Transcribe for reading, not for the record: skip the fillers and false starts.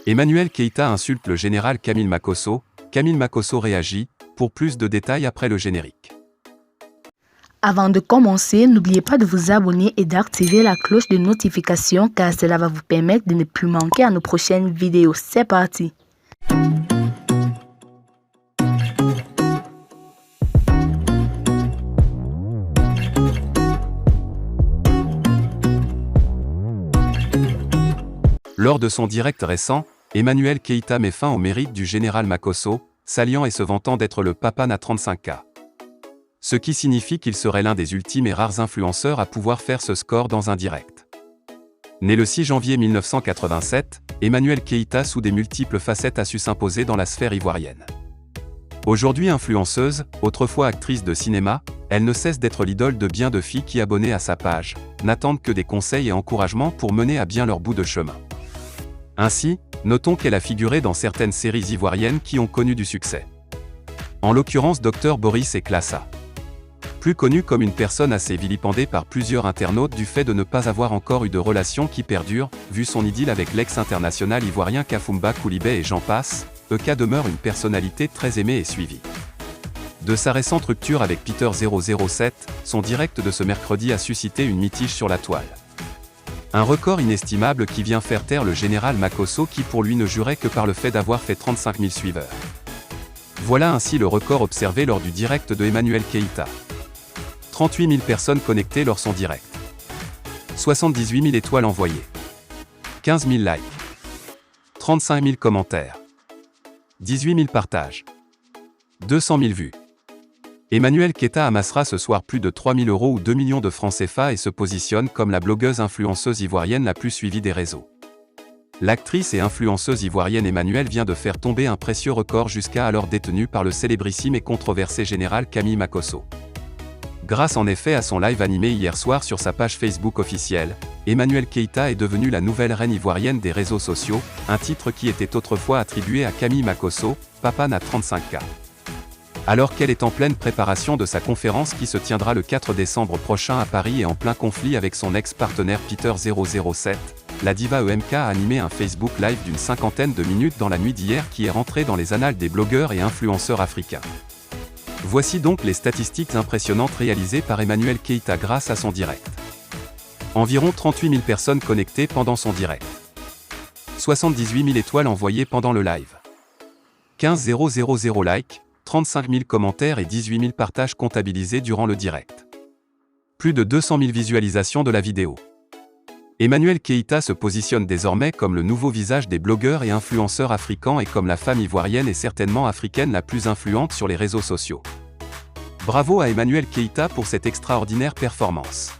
Emmanuel Keïta insulte le général Camille Makosso. Camille Makosso réagit. Pour plus de détails après le générique. Avant de commencer, n'oubliez pas de vous abonner et d'activer la cloche de notification car cela va vous permettre de ne plus manquer à nos prochaines vidéos. C'est parti! Lors de son direct récent, Emmanuel Keïta met fin au mérite du général Makosso, s'alliant et se vantant d'être le papa na 35K. Ce qui signifie qu'il serait l'un des ultimes et rares influenceurs à pouvoir faire ce score dans un direct. Né le 6 janvier 1987, Emmanuel Keïta, sous des multiples facettes, a su s'imposer dans la sphère ivoirienne. Aujourd'hui influenceuse, autrefois actrice de cinéma, elle ne cesse d'être l'idole de bien de filles qui, abonnées à sa page, n'attendent que des conseils et encouragements pour mener à bien leur bout de chemin. Ainsi, notons qu'elle a figuré dans certaines séries ivoiriennes qui ont connu du succès. En l'occurrence Dr Boris et Classa. Plus connue comme une personne assez vilipendée par plusieurs internautes du fait de ne pas avoir encore eu de relation qui perdure, vu son idylle avec l'ex-international ivoirien Kafumba Coulibaly et j'en passe, EK demeure une personnalité très aimée et suivie. De sa récente rupture avec Peter 007, son direct de ce mercredi a suscité une mitige sur la toile. Un record inestimable qui vient faire taire le général Makosso qui pour lui ne jurait que par le fait d'avoir fait 35 000 suiveurs. Voilà ainsi le record observé lors du direct de Emmanuel Keïta. 38 000 personnes connectées lors son direct. 78 000 étoiles envoyées. 15 000 likes. 35 000 commentaires. 18 000 partages. 200 000 vues. Emmanuel Keïta amassera ce soir plus de 3 000 € ou 2 millions de francs CFA et se positionne comme la blogueuse influenceuse ivoirienne la plus suivie des réseaux. L'actrice et influenceuse ivoirienne Emmanuelle vient de faire tomber un précieux record jusqu'à alors détenu par le célébrissime et controversé général Camille Makosso. Grâce en effet à son live animé hier soir sur sa page Facebook officielle, Emmanuel Keïta est devenue la nouvelle reine ivoirienne des réseaux sociaux, un titre qui était autrefois attribué à Camille Makosso, papa na 35K. Alors qu'elle est en pleine préparation de sa conférence qui se tiendra le 4 décembre prochain à Paris et en plein conflit avec son ex-partenaire Peter 007, la diva EMK a animé un Facebook Live d'une cinquantaine de minutes dans la nuit d'hier qui est rentré dans les annales des blogueurs et influenceurs africains. Voici donc les statistiques impressionnantes réalisées par Emmanuel Keïta grâce à son direct. Environ 38 000 personnes connectées pendant son direct. 78 000 étoiles envoyées pendant le live. 15 000 likes. 35 000 commentaires et 18 000 partages comptabilisés durant le direct. Plus de 200 000 visualisations de la vidéo. Emmanuel Keïta se positionne désormais comme le nouveau visage des blogueurs et influenceurs africains et comme la femme ivoirienne et certainement africaine la plus influente sur les réseaux sociaux. Bravo à Emmanuel Keïta pour cette extraordinaire performance.